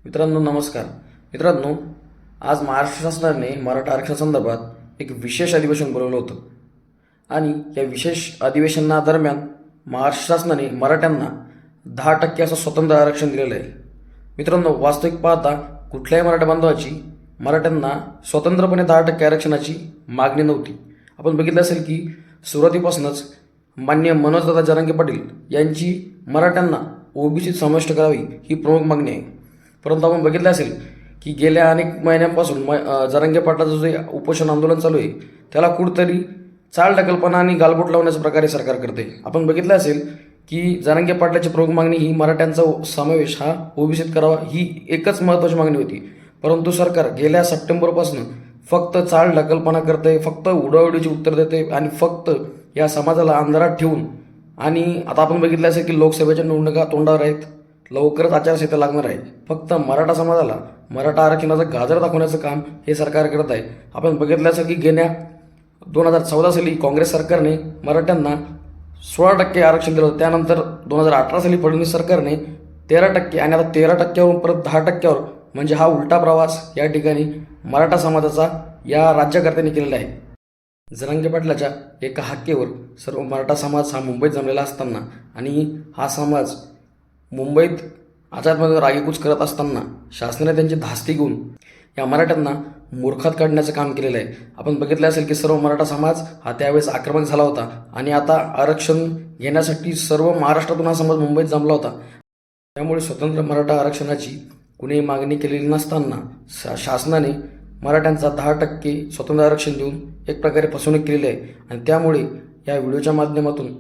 मित्रांनो नमस्कार. मित्रांनो, आज महाराष्ट्र शासनाने मराठा आरक्षणासंदर्भात एक विशेष अधिवेशन बोलवलं होतं आणि या विशेष अधिवेशनादरम्यान महाराष्ट्र शासनाने मराठ्यांना 10% असं स्वतंत्र आरक्षण दिलेलं आहे. मित्रांनो, वास्तविक पाहता कुठल्याही मराठा बांधवाची मराठ्यांना स्वतंत्रपणे 10% आरक्षणाची मागणी नव्हती. आपण बघितलं असेल की सुरुवातीपासूनच माननीय मनोजदादा जरांगे पाटील यांची मराठ्यांना ओबीसीत समाविष्ट करावी ही प्रमुख मागणी आहे. परंतु आपण बघितलं असेल की गेल्या अनेक महिन्यांपासून जरांगे पाटलाचं जे उपोषण आंदोलन चालू आहे त्याला कुठंतरी चालढकलपणा आणि गालबोट लावण्याच्या प्रकारे सरकार करते. आपण बघितलं असेल की जरांगे पाटलाची प्रमुख मागणी ही मराठ्यांचा समावेश हा ओबीसीत करावा ही एकच महत्त्वाची मागणी होती. परंतु सरकार गेल्या सप्टेंबरपासून फक्त चालढकलपणा करते, फक्त उडवाउडीची उत्तर देते आणि फक्त या समाजाला अंधारात ठेवून आणि आता आपण बघितलं असेल की लोकसभेच्या निवडणुका तोंडावर आहेत, लवकरच आचारसंहिता लागणार आहे. फक्त मराठा समाजाला मराठा आरक्षणाचं गाजर दाखवण्याचं काम हे सरकार करत आहे. आपण बघितलं असेल की गेल्या 2014 साली काँग्रेस सरकारने मराठ्यांना 16% आरक्षण दिलं होतं. त्यानंतर 2018 साली फडणवीस सरकारने 13% आणि आता 13%वरून परत 10%वर म्हणजे हा उलटा प्रवास या ठिकाणी मराठा समाजाचा या राज्यकर्त्यांनी केलेला आहे. जरांगे पाटलाच्या एका हाकेवर सर्व मराठा समाज हा मुंबईत जमलेला असताना आणि हा समाज मुंबईत आझादमध्ये रागीकूच करत असताना शासनाने त्यांची धास्ती घेऊन या मराठ्यांना मूर्खात काढण्याचं काम केलेलं आहे. आपण बघितलं असेल की सर्व मराठा समाज हा त्यावेळेस आक्रमक झाला होता आणि आता आरक्षण घेण्यासाठी सर्व महाराष्ट्रातून हा समाज मुंबईत जमला होता. त्यामुळे स्वतंत्र मराठा आरक्षणाची कुणीही मागणी केलेली नसताना शासनाने मराठ्यांचा 10% स्वतंत्र आरक्षण देऊन एक प्रकारे फसवणूक केलेली आहे. आणि त्यामुळे या व्हिडिओच्या माध्यमातून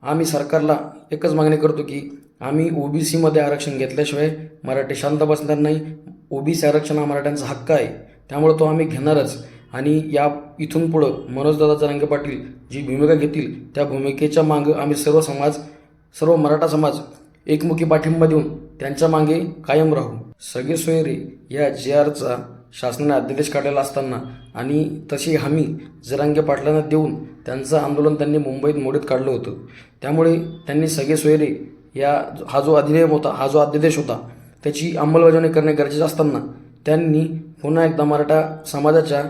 आम्ही सरकारला एकच मागणी करतो की आम्ही ओबीसीमध्ये आरक्षण घेतल्याशिवाय मराठी शांत बसणार नाही. ओबीसी आरक्षण हा मराठ्यांचा हक्क आहे, त्यामुळे तो आम्ही घेणारच. आणि या इथून पुढं मनोजदादा जरांगे पाटील जी भूमिका घेतील त्या भूमिकेच्या मागं आम्ही सर्व मराठा समाज एकमुखी पाठिंबा देऊन त्यांच्या मागे कायम राहू. सगळे सोयरे या JRचा शासनाने अध्यादेश काढलेला असताना आणि तशी हमी जरांगे पाटलांना देऊन त्यांचं आंदोलन त्यांनी मुंबईत मोडीत काढलं होतं. त्यामुळे त्यांनी सगळे सोयरे हा जो अधिनियम होता, हा जो अध्यादेश होता त्याची अंमलबजावणी करणे गरजेचं असताना त्यांनी पुन्हा एकदा मराठा समाजाच्या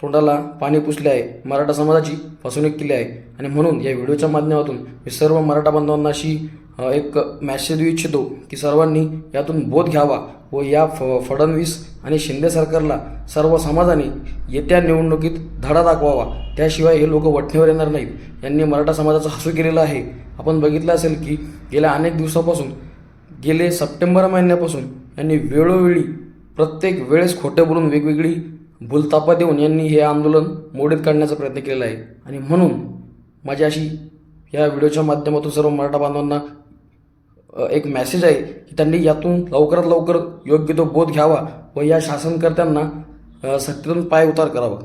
तोंडाला पाणी पुसले आहे, मराठा समाजाची फसवणूक केली आहे. आणि म्हणून या व्हिडिओच्या माध्यमातून मी सर्व मराठा बांधवांना अशी एक मॅसेज देऊ इच्छितो की सर्वांनी यातून बोध घ्यावा व या फडणवीस आणि शिंदे सरकारला सर्व समाजाने येत्या निवडणुकीत धडा दाखवावा. त्याशिवाय हे लोक वठणीवर येणार नाहीत. यांनी मराठा समाजाचं हसू केलेलं आहे. आपण बघितलं असेल की गेल्या अनेक दिवसापासून गेले सप्टेंबर महिन्यापासून यांनी वेळोवेळी प्रत्येक वेळेस खोटं बोलून वेगवेगळी भूलतापा देऊन यांनी हे आंदोलन मोडीत काढण्याचा प्रयत्न केलेला आहे. आणि म्हणून माझी अशी या व्हिडिओच्या माध्यमातून सर्व मराठा बांधवांना एक मेसेज आहे की त्यांनी यातून लवकरात लवकर योग्य तो बोध घ्यावा व या शासनकर्त्यांना सत्तेतून पाय उतार करावा.